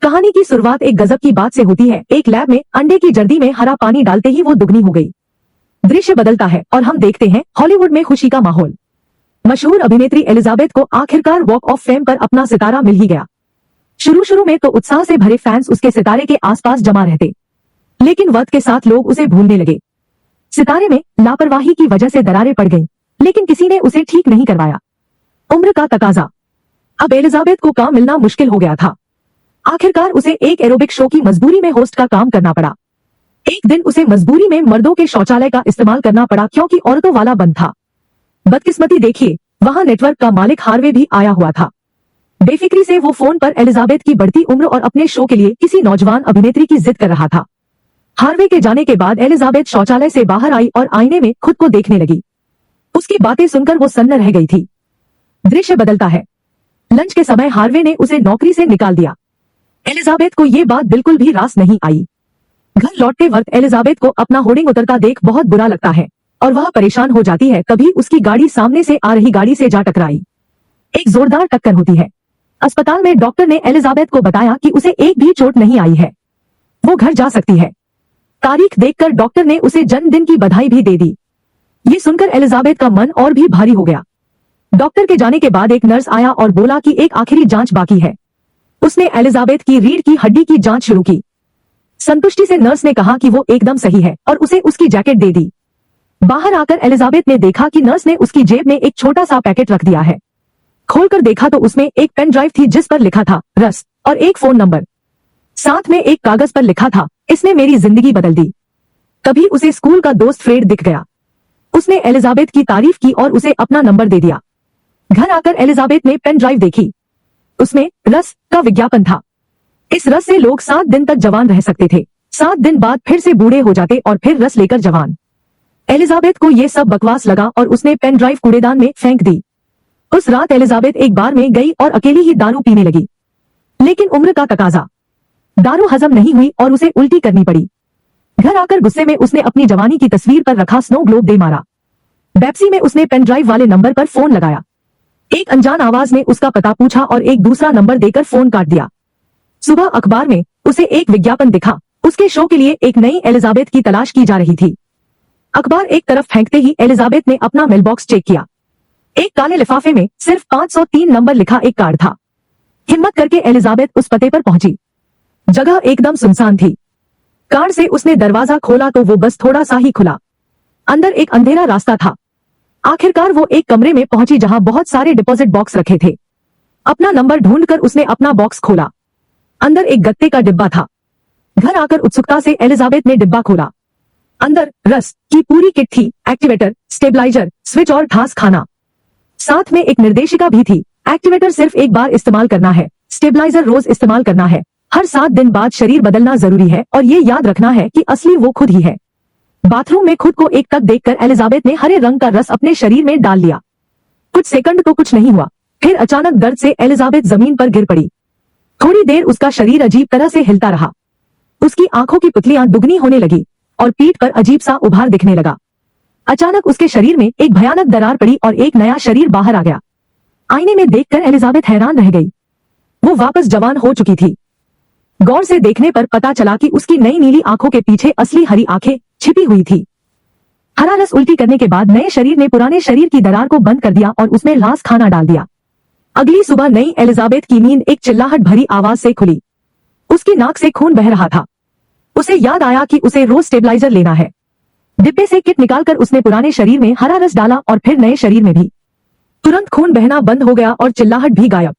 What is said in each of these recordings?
कहानी की शुरुआत एक गजब की बात से होती है। एक लैब में अंडे की जर्दी में हरा पानी डालते ही वो दुगनी हो गई। दृश्य बदलता है और हम देखते हैं हॉलीवुड में खुशी का माहौल। मशहूर अभिनेत्री एलिजाबेथ को आखिरकार वॉक ऑफ फेम पर अपना सितारा मिल ही गया। शुरू में तो उत्साह से भरे फैंस उसके सितारे के आसपास जमा रहते, लेकिन वक्त के साथ लोग उसे भूलने लगे। सितारे में लापरवाही की वजह से दरारें पड़ गईं, लेकिन किसी ने उसे ठीक नहीं करवाया। उम्र का तकाजा, अब एलिजाबेथ को काम मिलना मुश्किल हो गया था। आखिरकार उसे एक एरोबिक शो की मजबूरी में होस्ट का काम करना पड़ा। एक दिन उसे मजबूरी में मर्दों के शौचालय का इस्तेमाल करना पड़ा क्योंकि औरतों वाला बंद था। बदकिस्मती देखिए, वहां नेटवर्क का मालिक हार्वे भी आया हुआ था। बेफिक्री से वो फोन पर एलिजाबेथ की बढ़ती उम्र और अपने शो के लिए किसी नौजवान अभिनेत्री की जिद कर रहा था। हार्वे के जाने के बाद एलिजाबेथ शौचालय से बाहर आई और आईने में खुद को देखने लगी। उसकी बातें सुनकर वो सन्न रह गई थी। दृश्य बदलता है। लंच के समय हार्वे ने उसे नौकरी से निकाल दिया। एलिजाबेथ को ये बात बिल्कुल भी रास नहीं आई। घर लौटते वक्त एलिजाबेथ को अपना होर्डिंग उतरता देख बहुत बुरा लगता है और वह परेशान हो जाती है। तभी उसकी गाड़ी सामने से आ रही गाड़ी से जा टकराई। एक जोरदार टक्कर होती है। अस्पताल में डॉक्टर ने एलिजाबेथ को बताया कि उसे एक भी चोट नहीं आई है, वो घर जा सकती है। तारीख देखकर डॉक्टर ने उसे जन्मदिन की बधाई भी दे दी। ये सुनकर एलिजाबेथ का मन और भी भारी हो गया। डॉक्टर के जाने के बाद एक नर्स आया और बोला कि एक आखिरी जांच बाकी है। उसने एलिजाबेथ की रीढ़ की हड्डी की जांच शुरू की। संतुष्टि से नर्स ने कहा कि वो एकदम सही है और उसे उसकी जैकेट दे दी। बाहर आकर एलिजाबेथ ने देखा कि नर्स ने उसकी जेब में एक छोटा सा पैकेट रख दिया है। खोलकर देखा तो उसमें एक पेन ड्राइव थी जिस पर लिखा था रस और एक फोन नंबर। साथ में एक कागज पर लिखा था, इसने मेरी जिंदगी बदल दी। तभी उसे स्कूल का दोस्त फ्रेड दिख गया। उसने एलिजाबेथ की तारीफ की और उसे अपना नंबर दे दिया। घर आकर एलिजाबेथ ने पेन ड्राइव देखी। उसमें रस का विज्ञापन था। इस रस से लोग 7 दिन तक जवान रह सकते थे। 7 दिन बाद फिर से बूढ़े हो जाते और फिर रस लेकर जवान। एलिजाबेथ को ये सब बकवास लगा और उसने पेन ड्राइव कूड़ेदान में फेंक दी। उस रात एलिजाबेथ एक बार में गई और अकेली ही दारू पीने लगी, लेकिन उम्र का तकाजा, दारू हजम नहीं हुई और उसे उल्टी करनी पड़ी। घर आकर गुस्से में उसने अपनी जवानी की तस्वीर पर रखा स्नो ग्लोब दे मारा। बेप्सी में उसने पेन ड्राइव वाले नंबर पर फोन लगाया। एक अनजान आवाज ने उसका पता पूछा और एक दूसरा नंबर देकर फोन काट दिया। सुबह अखबार में उसे एक विज्ञापन दिखा। उसके शो के लिए एक नई एलिजाबेथ की तलाश की जा रही थी। अखबार एक तरफ फेंकते ही एलिजाबेथ ने अपना मेलबॉक्स चेक किया। एक काले लिफाफे में सिर्फ 503 नंबर लिखा एक कार्ड था। हिम्मत करके एलिजाबेथ उस पते पर पहुंची। जगह एकदम सुनसान थी। कार्ड से उसने दरवाजा खोला तो वो बस थोड़ा सा ही खुला। अंदर एक अंधेरा रास्ता था। आखिरकार वो एक कमरे में पहुंची जहां बहुत सारे डिपॉजिट बॉक्स रखे थे। अपना नंबर ढूंढकर उसने अपना बॉक्स खोला। अंदर एक गत्ते का डिब्बा था। घर आकर उत्सुकता से एलिजाबेथ ने डिब्बा खोला। अंदर रस की पूरी किट थी, एक्टिवेटर, स्टेबलाइजर, स्विच और घास खाना। साथ में एक निर्देशिका भी थी। एक्टिवेटर सिर्फ एक बार इस्तेमाल करना है, स्टेबलाइजर रोज इस्तेमाल करना है, हर 7 दिन बाद शरीर बदलना जरूरी है और ये याद रखना है कि असली वो खुद ही है। बाथरूम में खुद को एक टक देखकर एलिजाबेथ ने हरे रंग का रस अपने शरीर में डाल लिया। कुछ सेकंड तो कुछ नहीं हुआ, फिर अचानक दर्द से एलिजाबेथ जमीन पर गिर पड़ी। थोड़ी देर उसका शरीर अजीब तरह से हिलता रहा। उसकी आंखों की पुतलियां दुगनी होने लगी और पीठ पर अजीब सा उभार दिखने लगा। अचानक उसके शरीर में एक भयानक दरार पड़ी और एक नया शरीर बाहर आ गया। आईने में देखकर एलिजाबेथ हैरान रह गई। वो वापस जवान हो चुकी थी। गौर से देखने पर पता चला कि उसकी नई नीली आंखों के पीछे असली हरी आंखें छिपी हुई थी। हरा रस उल्टी करने के बाद नए शरीर ने पुराने शरीर की दरार को बंद कर दिया और उसमें घास खाना डाल दिया। अगली सुबह नई एलिजाबेथ की नींद एक चिल्लाहट भरी आवाज से खुली। उसकी नाक से खून बह रहा था। उसे याद आया कि उसे रोज स्टेबलाइजर लेना है। डिब्बे से किट निकालकर उसने पुराने शरीर में हरा रस डाला और फिर नए शरीर में भी। तुरंत खून बहना बंद हो गया और चिल्लाहट भी गायब।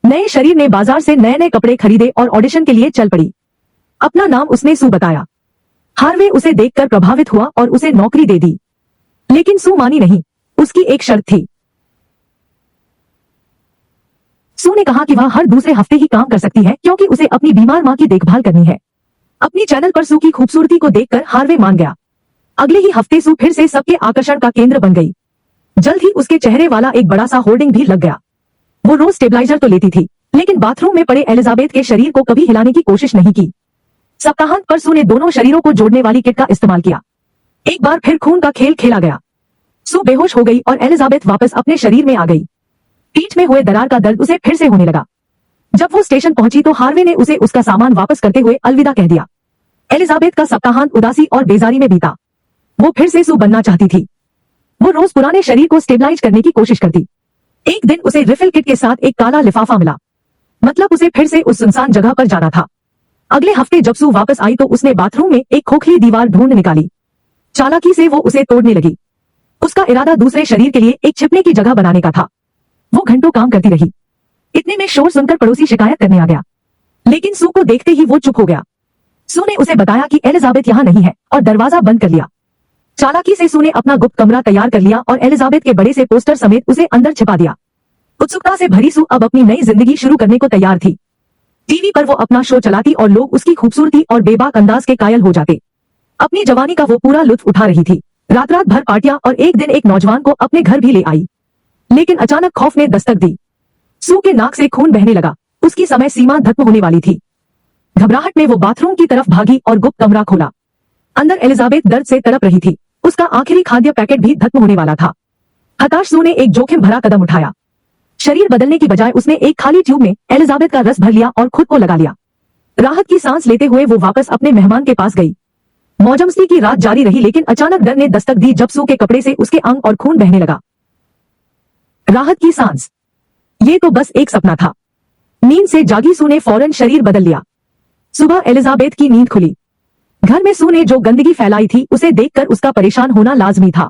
नए शरीर ने बाजार से नए नए कपड़े खरीदे और ऑडिशन के लिए चल पड़ी। अपना नाम उसने सू बताया। हार्वे उसे देखकर प्रभावित हुआ और उसे नौकरी दे दी, लेकिन सू मानी नहीं। उसकी एक शर्त थी। सू ने कहा कि वह हर दूसरे हफ्ते ही काम कर सकती है क्योंकि उसे अपनी बीमार मां की देखभाल करनी है। अपनी चैनल पर सू की खूबसूरती को देखकर हार्वे मान गया। अगले ही हफ्ते सू फिर से सबके आकर्षण का केंद्र बन गई। जल्द ही उसके चेहरे वाला एक बड़ा सा होर्डिंग भी लग गया। वो रोज स्टेबलाइजर तो लेती थी, लेकिन बाथरूम में पड़े एलिजाबेथ के शरीर को कभी हिलाने की कोशिश नहीं की। सप्ताहांत पर सू ने दोनों शरीरों को जोड़ने वाली किट का इस्तेमाल किया। एक बार फिर खून का खेल खेला गया। सू बेहोश हो गई और एलिजाबेथ वापस अपने शरीर में आ गई। पीठ में हुए दरार का दर्द उसे फिर से होने लगा। जब वो स्टेशन पहुंची तो हार्वे ने उसे उसका सामान वापस करते हुए अलविदा कह दिया। एलिजाबेथ का सप्ताहांत उदासी और बेजारी में बीता। वो फिर से सू बनना चाहती थी। वो रोज पुराने शरीर को स्टेबलाइज करने की कोशिश करती। एक दिन उसे रिफिल किट के साथ एक काला लिफाफा मिला। मतलब उसे फिर से उस सुनसान जगह पर जाना था। अगले हफ्ते जब सू वापस आई तो उसने बाथरूम में एक खोखली दीवार ढूंढ निकाली। चालाकी से वो उसे तोड़ने लगी। उसका इरादा दूसरे शरीर के लिए एक छिपने की जगह बनाने का था। वो घंटों काम करती रही। इतने में शोर सुनकर पड़ोसी शिकायत करने आ गया, लेकिन सू को देखते ही वो चुप हो गया। सू ने उसे बताया कि एलिजाबेथ यहाँ नहीं है और दरवाजा बंद कर लिया। चालाकी से सू ने अपना गुप्त कमरा तैयार कर लिया और एलिजाबेथ के बड़े से पोस्टर समेत उसे अंदर छिपा दिया। उत्सुकता से भरी सू अब अपनी नई जिंदगी शुरू करने को तैयार थी। टीवी पर वो अपना शो चलाती और लोग उसकी खूबसूरती और बेबाक अंदाज के कायल हो जाते। अपनी जवानी का वो पूरा लुत्फ उठा रही थी। रात रात भर पार्टियां और एक दिन एक नौजवान को अपने घर भी ले आई। लेकिन अचानक खौफ ने दस्तक दी। सू के नाक से खून बहने लगा। उसकी समय सीमा खत्म होने वाली थी। घबराहट में वो बाथरूम की तरफ भागी और गुप्त कमरा खोला। अंदर एलिजाबेथ दर्द से तड़प रही थी। उसका आखिरी खाद्य पैकेट भी खत्म होने वाला था। हताश सू ने एक जोखिम भरा कदम उठाया। शरीर बदलने की बजाय उसने एक खाली ट्यूब में एलिजाबेथ का रस भर लिया और खुद को लगा लिया। राहत की सांस लेते हुए वो वापस अपने मेहमान के पास गई। मौजमस्ती की रात जारी रही, लेकिन अचानक डर ने दस्तक दी जब सू के कपड़े से उसके अंग और खून बहने लगा। राहत की सांस। ये तो बस एक सपना था। नींद से जागी सू ने फौरन शरीर बदल लिया। सुबह एलिजाबेथ की नींद खुली। घर में सू ने जो गंदगी फैलाई थी उसे देखकर उसका परेशान होना लाजमी था।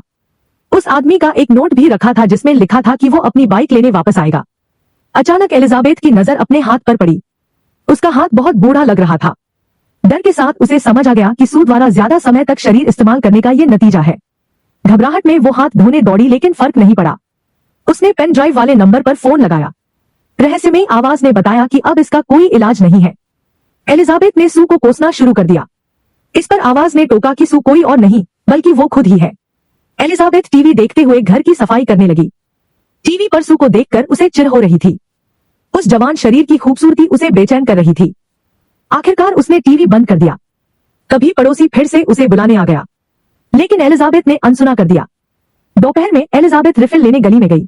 उस आदमी का एक नोट भी रखा था जिसमें लिखा था कि वो अपनी बाइक लेने वापस आएगा। अचानक एलिजाबेथ की नजर अपने हाथ पर पड़ी। उसका हाथ बहुत बूढ़ा लग रहा था। डर के साथ उसे समझ आ गया कि सू द्वारा ज्यादा समय तक शरीर इस्तेमाल करने का ये नतीजा है। घबराहट में वो हाथ धोने दौड़ी, लेकिन फर्क नहीं पड़ा। उसने पेन ड्राइव वाले नंबर पर फोन लगाया। रहस्यमयी आवाज ने बताया कि अब इसका कोई इलाज नहीं है। एलिजाबेथ ने सू को कोसना शुरू कर दिया। इस पर आवाज ने टोका कि सू कोई और नहीं बल्कि वो खुद ही है। एलिजाबेथ टीवी देखते हुए घर की सफाई करने लगी। टीवी पर सू को देखकर उसे चिढ़ हो रही थी। उस जवान शरीर की खूबसूरती उसे बेचैन कर रही थी। आखिरकार उसने टीवी बंद कर दिया। तभी पड़ोसी फिर से उसे बुलाने आ गया, लेकिन एलिजाबेथ ने अनसुना कर दिया। दोपहर में एलिजाबेथ रिफिल लेने गली में गई।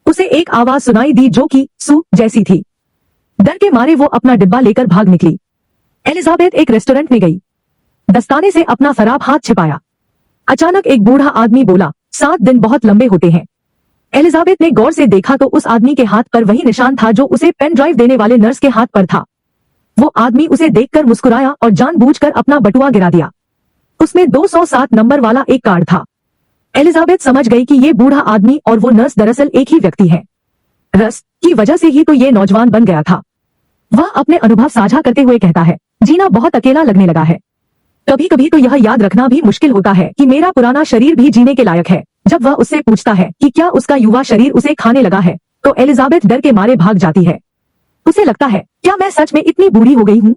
उसे एक आवाज सुनाई दी जो कि सू जैसी थी। डर के मारे वो अपना डिब्बा लेकर भाग निकली। एलिजाबेथ एक रेस्टोरेंट में गई। दस्ताने से अपना खराब हाथ छिपाया। अचानक एक बूढ़ा आदमी बोला, 7 दिन बहुत लंबे होते हैं। एलिजाबेथ ने गौर से देखा तो उस आदमी के हाथ पर वही निशान था जो उसे पेन ड्राइव देने वाले नर्स के हाथ पर था। वो आदमी उसे देखकर मुस्कुराया और जानबूझकर अपना बटुआ गिरा दिया। उसमें 207 नंबर वाला एक कार्ड था। एलिजाबेथ समझ गई कि ये बूढ़ा आदमी और वो नर्स दरअसल एक ही व्यक्ति है। रस की वजह से ही तो ये नौजवान बन गया था। वह अपने अनुभव साझा करते हुए कहता है, जीना बहुत अकेला लगने लगा है। कभी कभी तो यह याद रखना भी मुश्किल होता है कि मेरा पुराना शरीर भी जीने के लायक है। जब वह उससे पूछता है कि क्या उसका युवा शरीर उसे खाने लगा है, तो एलिजाबेथ डर के मारे भाग जाती है। उसे लगता है, क्या मैं सच में इतनी बूढ़ी हो गई हूँ?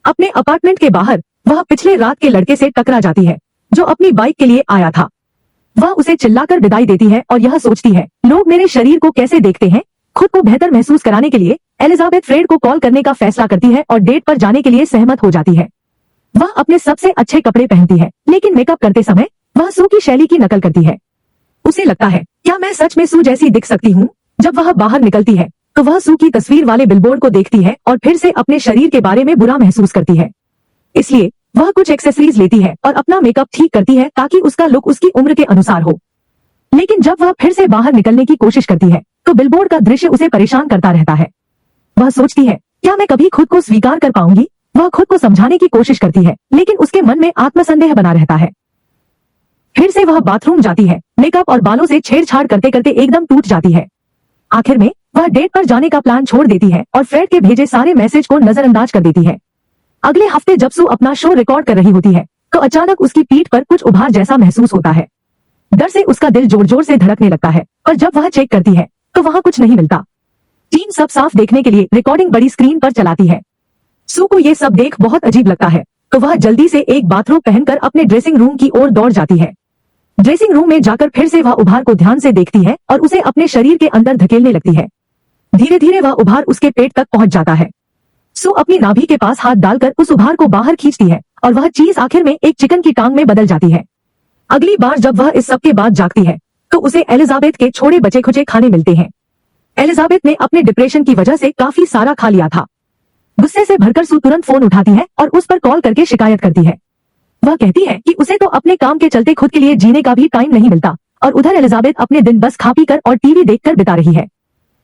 अपने अपार्टमेंट के बाहर वह पिछले रात के लड़के से टकरा जाती है जो अपनी बाइक के लिए आया था। वह उसे चिल्लाकर विदाई देती है और यह सोचती है, लोग मेरे शरीर को कैसे देखते हैं। खुद को बेहतर महसूस कराने के लिए एलिजाबेथ फ्रेड को कॉल करने का फैसला करती है और डेट पर जाने के लिए सहमत हो जाती है। वह अपने सबसे अच्छे कपड़े पहनती है, लेकिन मेकअप करते समय वह सू की शैली की नकल करती है। उसे लगता है, क्या मैं सच में सू जैसी दिख सकती हूँ? जब वह बाहर निकलती है तो वह सू की तस्वीर वाले बिलबोर्ड को देखती है और फिर से अपने शरीर के बारे में बुरा महसूस करती है। इसलिए वह कुछ एक्सेसरीज लेती है और अपना मेकअप ठीक करती है ताकि उसका लुक उसकी उम्र के अनुसार हो। लेकिन जब वह फिर से बाहर निकलने की कोशिश करती है तो बिलबोर्ड का दृश्य उसे परेशान करता रहता है। वह सोचती है, क्या मैं कभी खुद को स्वीकार कर पाऊंगी? वह खुद को समझाने की कोशिश करती है, लेकिन उसके मन में आत्मसंदेह बना रहता है। फिर से वह बाथरूम जाती है। मेकअप और बालों से छेड़छाड़ करते करते एकदम टूट जाती है। आखिर में वह डेट पर जाने का प्लान छोड़ देती है और फ्रेड के भेजे सारे मैसेज को नजरअंदाज कर देती है। अगले हफ्ते जब सू अपना शो रिकॉर्ड कर रही होती है तो अचानक उसकी पीठ पर कुछ उभार जैसा महसूस होता है। डर से उसका दिल जोर जोर से धड़कने लगता है, पर जब वह चेक करती है तो वहां कुछ नहीं मिलता। टीम सब साफ देखने के लिए रिकॉर्डिंग बड़ी स्क्रीन पर चलाती है। सू को ये सब देख बहुत अजीब लगता है, तो वह जल्दी से एक बाथरोब पहनकर अपने ड्रेसिंग रूम की ओर दौड़ जाती है। ड्रेसिंग रूम में जाकर फिर से वह उभार को ध्यान से देखती है और उसे अपने शरीर के अंदर धकेलने लगती है। धीरे धीरे वह उभार उसके पेट तक पहुंच जाता है। सू अपनी नाभि के पास हाथ डालकर उस उभार को बाहर खींचती है और वह चीज आखिर में एक चिकन की टांग में बदल जाती है। अगली बार जब वह इस सब के बाद जागती है तो उसे एलिजाबेथ के छोड़े बचे खुचे खाने मिलते हैं। एलिजाबेथ ने अपने डिप्रेशन की वजह से काफी सारा खा लिया था। गुस्से से भरकर सू तुरंत फोन उठाती है और उस पर कॉल करके शिकायत करती है। वह कहती है कि उसे तो अपने काम के चलते खुद के लिए जीने का भी टाइम नहीं मिलता और उधर एलिजाबेथ अपने दिन बस खा पी कर और टीवी देखकर बिता रही है।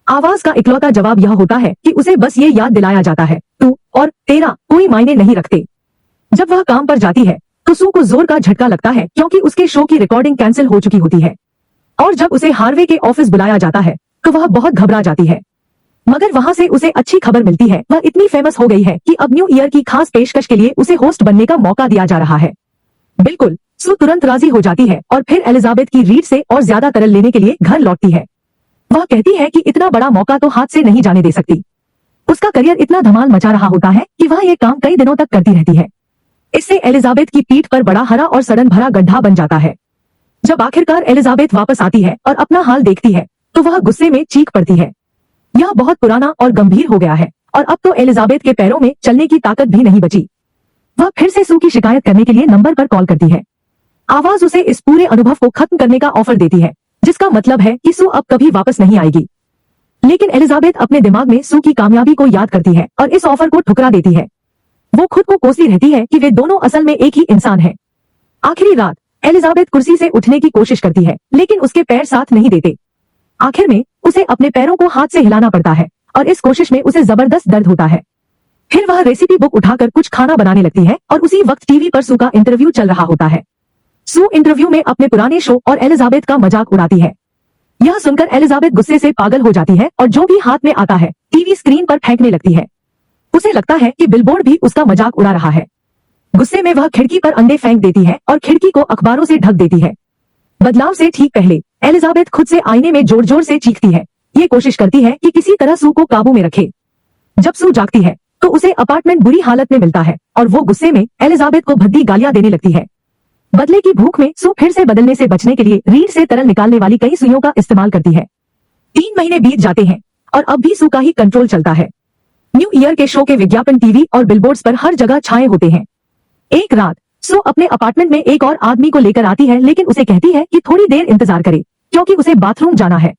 आवाज का इकलौता जवाब यह होता है कि उसे बस ये याद दिलाया जाता है, तू और तेरा कोई मायने नहीं रखते। जब वह काम पर जाती है तो सू को जोर का झटका लगता है क्योंकि उसके शो की रिकॉर्डिंग कैंसिल हो चुकी होती है और जब उसे हार्वे के ऑफिस बुलाया जाता है तो वह बहुत घबरा जाती है। मगर वहां से उसे अच्छी खबर मिलती है, वह इतनी फेमस हो गई है कि अब न्यू ईयर की खास पेशकश के लिए उसे होस्ट बनने का मौका दिया जा रहा है। बिल्कुल, सू तुरंत राजी हो जाती है और फिर एलिजाबेथ की रीड से और ज्यादा तरल लेने के लिए घर लौटती है। वह कहती है कि इतना बड़ा मौका तो हाथ से नहीं जाने दे सकती। उसका करियर इतना धमाल मचा रहा होता है कि वह ये काम कई दिनों तक करती रहती है। इससे एलिजाबेथ की पीठ पर बड़ा हरा और सड़न भरा गड्ढा बन जाता है। जब आखिरकार एलिजाबेथ वापस आती है और अपना हाल देखती है तो वह गुस्से में चीख पड़ती है। यह बहुत पुराना और गंभीर हो गया है और अब तो एलिजाबेथ के पैरों में चलने की ताकत भी नहीं बची। वह फिर से सू की शिकायत करने के लिए नंबर पर कॉल करती है। आवाज उसे इस पूरे अनुभव को खत्म करने का ऑफर देती है, जिसका मतलब है कि सू अब कभी वापस नहीं आएगी। लेकिन एलिजाबेथ अपने दिमाग में सू की कामयाबी को याद करती है और इस ऑफर को ठुकरा देती है। वो खुद को कोसती रहती है कि वे दोनों असल में एक ही इंसान हैं। आखिरी रात एलिजाबेथ कुर्सी से उठने की कोशिश करती है लेकिन उसके पैर साथ नहीं देते। आखिर में उसे अपने पैरों को हाथ से हिलाना पड़ता है और इस कोशिश में उसे जबरदस्त दर्द होता है। फिर वह रेसिपी बुक उठाकर कुछ खाना बनाने लगती है और उसी वक्त टीवी पर सू का इंटरव्यू चल रहा होता है। सू इंटरव्यू में अपने पुराने शो और एलिजाबेथ का मजाक उड़ाती है। यह सुनकर एलिजाबेथ गुस्से से पागल हो जाती है और जो भी हाथ में आता है टीवी स्क्रीन पर फेंकने लगती है। उसे लगता है कि बिलबोर्ड भी उसका मजाक उड़ा रहा है। गुस्से में वह खिड़की पर अंडे फेंक देती है और खिड़की को अखबारों से ढक देती है। बदलाव से ठीक पहले एलिजाबेथ खुद से आईने में जोर जोर से चीखती है। ये कोशिश करती है कि किसी तरह सू को काबू में रखे। जब सू जागती है तो उसे अपार्टमेंट बुरी हालत में मिलता है और वो गुस्से में एलिजाबेथ को भद्दी गालियां देने लगती है। बदले की भूख में सू फिर से बदलने से बचने के लिए रीढ़ से तरल निकालने वाली कई सुइयों का इस्तेमाल करती है। 3 महीने बीत जाते हैं और अब भी सू का ही कंट्रोल चलता है। न्यू ईयर के शो के विज्ञापन टीवी और बिलबोर्ड्स पर हर जगह छाए होते हैं। एक रात सू अपने अपार्टमेंट में एक और आदमी को लेकर आती है लेकिन उसे कहती है कि थोड़ी देर इंतजार करे क्योंकि उसे बाथरूम जाना है।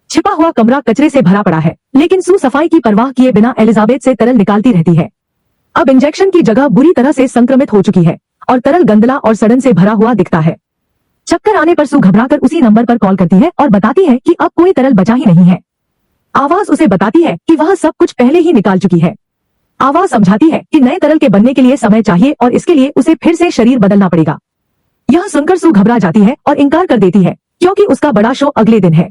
छिपा हुआ कमरा कचरे से भरा पड़ा है लेकिन सू सफाई की परवाह किए बिना एलिजाबेथ से तरल निकालती रहती है। अब इंजेक्शन की जगह बुरी तरह से संक्रमित हो चुकी है और तरल गंदला और सड़न से भरा हुआ दिखता है। चक्कर आने पर सू घबराकर उसी नंबर पर कॉल करती है और बताती है कि अब कोई तरल बचा ही नहीं है। आवाज उसे बताती है कि वह सब कुछ पहले ही निकाल चुकी है। आवाज समझाती है कि नए तरल के बनने के लिए समय चाहिए और इसके लिए उसे फिर से शरीर बदलना पड़ेगा। यह सुनकर सू घबरा जाती है और इनकार कर देती है क्योंकि उसका बड़ा शो अगले दिन है।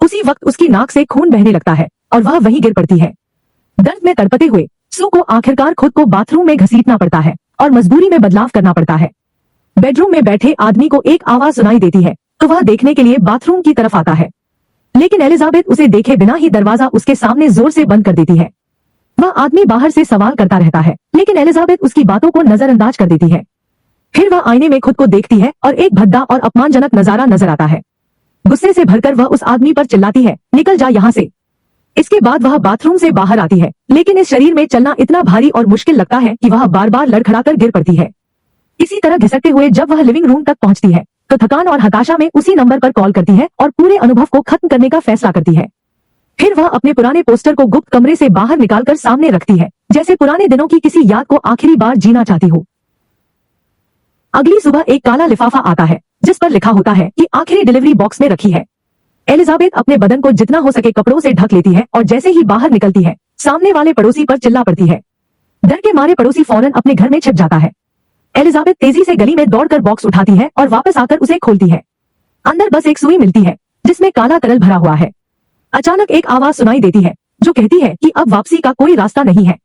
उसी वक्त उसकी नाक से खून बहने लगता है और वह वहीं गिर पड़ती है। दर्द में तड़पते हुए सू को आखिरकार खुद को बाथरूम में घसीटना पड़ता है और मजबूरी में बदलाव करना पड़ता है। बेडरूम में बैठे आदमी को एक आवाज सुनाई देती है तो वह देखने के लिए बाथरूम की तरफ आता है, लेकिन एलिजाबेथ उसे देखे बिना ही दरवाजा उसके सामने जोर से बंद कर देती है। वह आदमी बाहर से सवाल करता रहता है लेकिन एलिजाबेथ उसकी बातों को नजरअंदाज कर देती है। फिर वह आईने में खुद को देखती है और एक भद्दा और अपमानजनक नजारा नजर आता है। गुस्से से भरकर वह उस आदमी पर चिल्लाती है, निकल जा यहाँ से। इसके बाद वह बाथरूम से बाहर आती है लेकिन इस शरीर में चलना इतना भारी और मुश्किल लगता है कि वह बार बार लड़खड़ाकर गिर पड़ती है। इसी तरह घिसटते हुए जब वह लिविंग रूम तक पहुंचती है तो थकान और हताशा में उसी नंबर पर कॉल करती है और पूरे अनुभव को खत्म करने का फैसला करती है। फिर वह अपने पुराने पोस्टर को गुप्त कमरे से बाहर निकालकर सामने रखती है, जैसे पुराने दिनों की किसी याद को आखिरी बार जीना चाहती हो। अगली सुबह एक काला लिफाफा आता है जिस पर लिखा होता है कि आखिरी डिलीवरी बॉक्स में रखी है। एलिजाबेथ अपने बदन को जितना हो सके कपड़ों से ढक लेती है और जैसे ही बाहर निकलती है सामने वाले पड़ोसी पर चिल्ला पड़ती है। डर के मारे पड़ोसी फौरन अपने घर में छिप जाता है। एलिजाबेथ तेजी से गली में दौड़कर बॉक्स उठाती है और वापस आकर उसे खोलती है। अंदर बस एक सुई मिलती है जिसमें काला तरल भरा हुआ है। अचानक एक आवाज सुनाई देती है जो कहती है कि अब वापसी का कोई रास्ता नहीं है,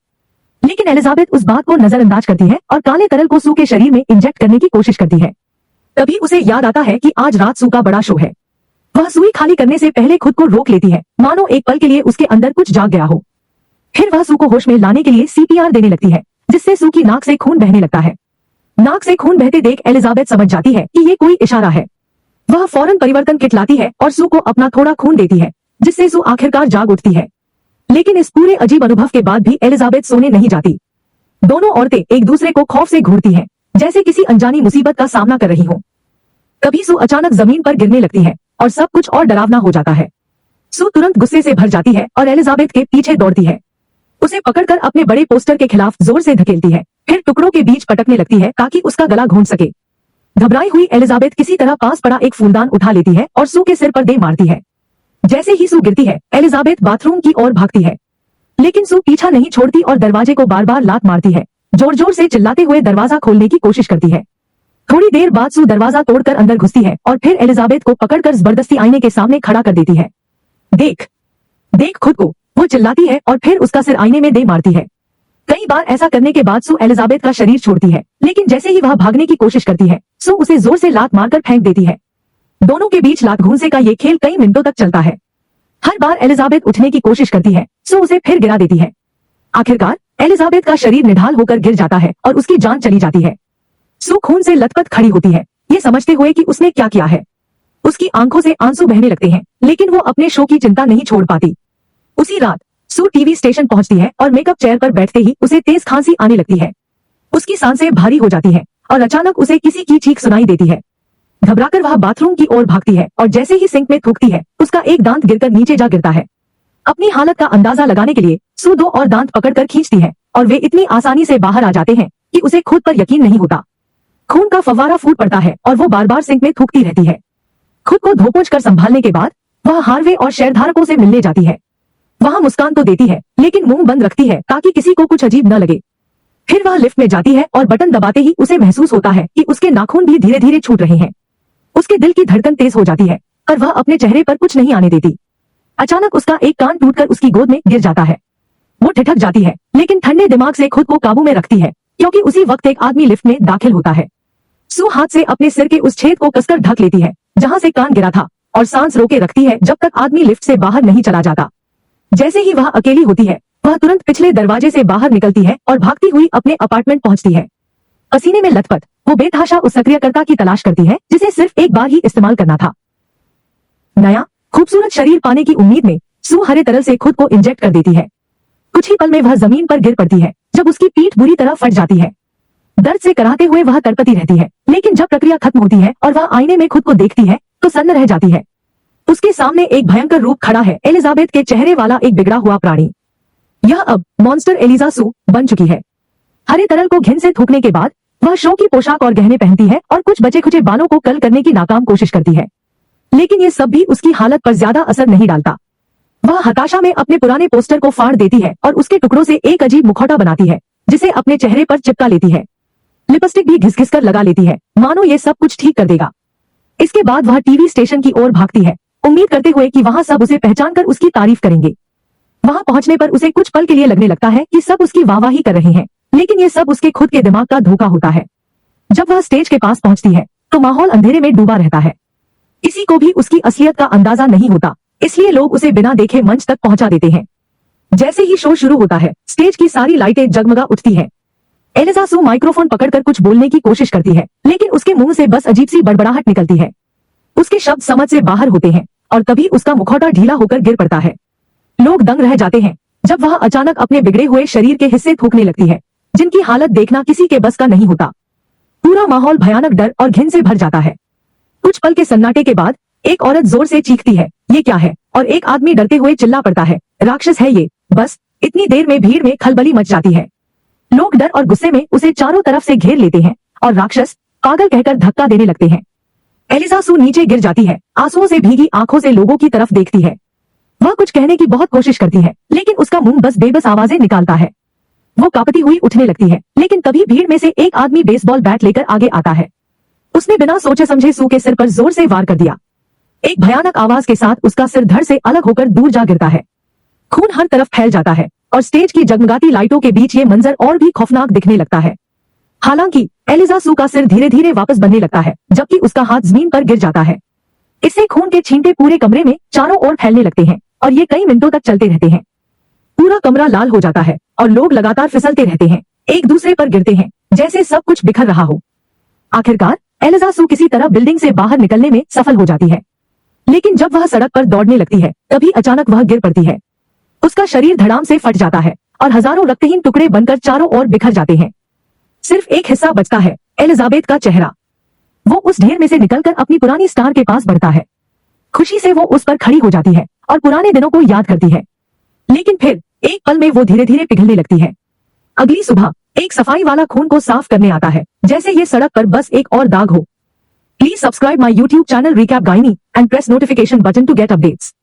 लेकिन एलिजाबेथ उस बात को नजरअंदाज करती है और काले तरल को सू के शरीर में इंजेक्ट करने की कोशिश करती है। तभी उसे याद आता है कि आज रात सू का बड़ा शो है। वह सुई खाली करने से पहले खुद को रोक लेती है, मानो एक पल के लिए उसके अंदर कुछ जाग गया हो। फिर वह सू को होश में लाने के लिए सीपीआर देने लगती है, जिससे सू की नाक से खून बहने लगता है। नाक से खून बहते देख एलिजाबेथ समझ जाती है कि ये कोई इशारा है। वह फौरन परिवर्तन किट लाती है और सू को अपना थोड़ा खून देती है, जिससे सू आखिरकार जाग उठती है। लेकिन इस पूरे अजीब अनुभव के बाद भी एलिजाबेथ सोने नहीं जाती। दोनों औरतें एक दूसरे को खौफ से घूरती हैं, जैसे किसी अनजानी मुसीबत का सामना कर रही हो। तभी सू अचानक जमीन पर गिरने लगती है और सब कुछ और डरावना हो जाता है। सू तुरंत गुस्से से भर जाती है और एलिजाबेथ के पीछे दौड़ती है। उसे पकड़कर अपने बड़े पोस्टर के खिलाफ जोर से धकेलती है, फिर टुकड़ों के बीच पटकने लगती है ताकि उसका गला घोंट सके। घबराई हुई एलिजाबेथ किसी तरह पास पड़ा एक फूलदान उठा लेती है और सू के सिर पर दे मारती है। जैसे ही सू गिरती है, एलिजाबेथ बाथरूम की ओर भागती है, लेकिन सू पीछा नहीं छोड़ती और दरवाजे को बार बार लात मारती है, जोर जोर से चिल्लाते हुए दरवाजा खोलने की कोशिश करती है। थोड़ी देर बाद सू दरवाजा तोड़कर अंदर घुसती है और फिर एलिजाबेथ को पकड़कर जबरदस्ती आईने के सामने खड़ा कर देती है। देख देख खुद को, वो चिल्लाती है और फिर उसका सिर आईने में दे मारती है। कई बार ऐसा करने के बाद सू एलिजाबेथ का शरीर छोड़ती है, लेकिन जैसे ही वह भागने की कोशिश करती है, सू उसे जोर से लात मारकर फेंक देती है। दोनों के बीच लात घूंसे का ये खेल कई मिनटों तक चलता है। हर बार एलिजाबेथ उठने की कोशिश करती है, सू उसे फिर गिरा देती है। आखिरकार एलिजाबेथ का शरीर निढाल होकर गिर जाता है और उसकी जान चली जाती है। सू खून से लथपथ खड़ी होती है, ये समझते हुए कि उसने क्या किया है। उसकी आंखों से आंसू बहने लगते हैं, लेकिन वो अपने शो की चिंता नहीं छोड़ पाती। उसी रात सू टीवी स्टेशन पहुंचती है और मेकअप चेयर पर बैठते ही उसे तेज खांसी आने लगती है। उसकी सांसें भारी हो जाती है और अचानक उसे किसी की चीख सुनाई देती है। घबराकर वह बाथरूम की ओर भागती है और जैसे ही सिंक में थूकती है, उसका एक दांत गिरकर नीचे जा गिरता है। अपनी हालत का अंदाजा लगाने के लिए सू 2 और दांत पकड़कर खींचती है और वे इतनी आसानी से बाहर आ जाते हैं कि उसे खुद पर यकीन नहीं होता। खून का फव्वारा फूट पड़ता है और वो बार बार सिंक में थूकती रहती है। खुद को धोपोंछ कर संभालने के बाद वह हार्वे और शेयरधारकों से मिलने जाती है। वहां मुस्कान तो देती है, लेकिन मुंह बंद रखती है ताकि किसी को कुछ अजीब न लगे। फिर वह लिफ्ट में जाती है और बटन दबाते ही उसे महसूस होता है कि उसके नाखून भी धीरे धीरे छूट रहे हैं। उसके दिल की धड़कन तेज हो जाती है, पर वह अपने चेहरे पर कुछ नहीं आने देती। अचानक उसका एक कान टूटकर उसकी गोद में गिर जाता है। वो ठिठक जाती है, लेकिन ठंडे दिमाग से खुद को काबू में रखती है, क्योंकि उसी वक्त एक आदमी लिफ्ट में दाखिल होता है। सू हाथ से अपने सिर के उस छेद को कसकर ढक लेती है जहां से कान गिरा था और सांस रोके रखती है जब तक आदमी लिफ्ट से बाहर नहीं चला जाता। जैसे ही वह अकेली होती है, वह तुरंत पिछले दरवाजे से बाहर निकलती है और भागती हुई अपने अपार्टमेंट पहुंचती है। पसीने में लथपथ वो बेतहाशा उस सक्रियकर्ता की तलाश करती है जिसे सिर्फ एक बार ही इस्तेमाल करना था। नया खूबसूरत शरीर पाने की उम्मीद में सू हरे तरल से खुद को इंजेक्ट कर देती है। कुछ ही पल में वह जमीन पर गिर पड़ती है जब उसकी पीठ बुरी तरह फट जाती है। दर्द से कराहते हुए वह तड़पती रहती है, लेकिन जब प्रक्रिया खत्म होती है और वह आईने में खुद को देखती है तो सन्न रह जाती है। उसके सामने एक भयंकर रूप खड़ा है, एलिजाबेथ के चेहरे वाला एक बिगड़ा हुआ प्राणी। यह अब मॉन्स्टर एलिजा सू बन चुकी है। हरे तरल को घिन से थूकने के बाद वह शो की पोशाक और गहने पहनती है और कुछ बचे खुचे बालों को कर्ल करने की नाकाम कोशिश करती है, लेकिन ये सब भी उसकी हालत पर ज्यादा असर नहीं डालता। वह हताशा में अपने पुराने पोस्टर को फाड़ देती है और उसके टुकड़ों से एक अजीब मुखौटा बनाती है जिसे अपने चेहरे पर चिपका लेती है। लिपस्टिक भी घिस घिस कर लगा लेती है, मानो ये सब कुछ ठीक कर देगा। इसके बाद वह टीवी स्टेशन की ओर भागती है, उम्मीद करते हुए कि वहां सब उसे पहचानकर उसकी तारीफ करेंगे। वहां पहुंचने पर उसे कुछ पल के लिए लगने लगता है कि सब उसकी वाहवाही कर रहे हैं, लेकिन ये सब उसके खुद के दिमाग का धोखा होता है। जब वह स्टेज के पास पहुंचती है तो माहौल अंधेरे में डूबा रहता है। किसी को भी उसकी असलियत का अंदाजा नहीं होता, इसलिए लोग उसे बिना देखे मंच तक पहुंचा देते हैं। जैसे ही शो शुरू होता है, स्टेज की सारी लाइटें जगमगा उठती हैं। एलिजा सू माइक्रोफोन पकड़कर कुछ बोलने की कोशिश करती है, लेकिन उसके मुंह से बस अजीब सी बड़बड़ाहट निकलती है। उसके शब्द समझ से बाहर होते हैं और तभी उसका मुखौटा ढीला होकर गिर पड़ता है। लोग दंग रह जाते हैं जब वह अचानक अपने बिगड़े हुए शरीर के हिस्से थूकने लगती है, जिनकी हालत देखना किसी के बस का नहीं होता। पूरा माहौल भयानक डर और घिन से भर जाता है। कुछ पल के सन्नाटे के बाद एक औरत जोर से चीखती है, ये क्या है? और एक आदमी डरते हुए चिल्ला पड़ता है, राक्षस है ये। बस इतनी देर में भीड़ में खलबली मच जाती है। लोग डर और गुस्से में उसे चारों तरफ से घेर लेते हैं और राक्षस, पागल कहकर धक्का देने लगते हैं। एलिजा सू नीचे गिर जाती है, आंसुओं से भीगी आंखों से लोगों की तरफ देखती है। वह कुछ कहने की बहुत कोशिश करती है, लेकिन उसका मुंह बस बेबस आवाजें निकालता है। वो कांपती हुई उठने लगती है, लेकिन तभी भीड़ में से एक आदमी बेसबॉल बैट लेकर आगे आता है। उसने बिना सोचे समझे सू के सिर पर जोर से वार कर दिया। एक भयानक आवाज के साथ उसका सिर धड़ से अलग होकर दूर जा गिरता है। खून हर तरफ फैल जाता है और स्टेज की जगमगाती लाइटों के बीच ये मंजर और भी खौफनाक दिखने लगता है। हालांकि एलिजा सू का सिर धीरे धीरे वापस बनने लगता है, जबकि उसका हाथ जमीन पर गिर जाता है। इससे खून के छींटे पूरे कमरे में चारों ओर फैलने लगते हैं और ये कई मिनटों तक चलते रहते हैं। पूरा कमरा लाल हो जाता है और लोग लगातार फिसलते रहते हैं, एक दूसरे पर गिरते हैं, जैसे सब कुछ बिखर रहा हो। आखिरकार एलिजा सू किसी तरह बिल्डिंग से बाहर निकलने में सफल हो जाती है, लेकिन जब वह सड़क पर दौड़ने लगती है, तभी अचानक वह गिर पड़ती है। उसका शरीर धड़ाम से फट जाता है और हजारों रक्तहीन टुकड़े बनकर चारों ओर बिखर जाते हैं। सिर्फ एक हिस्सा बचता है, एलिजाबेथ का चेहरा। वो उस ढेर में से निकलकर अपनी पुरानी स्टार के पास बढ़ता है। खुशी से वो उस पर खड़ी हो जाती है और पुराने दिनों को याद करती है। लेकिन फिर एक पल में वो धीरे धीरे पिघलने लगती है। अगली सुबह एक सफाई वाला खून को साफ करने आता है, जैसे ये सड़क पर बस एक और दाग हो। Please subscribe my YouTube channel Recap Gynae and press notification button to get updates.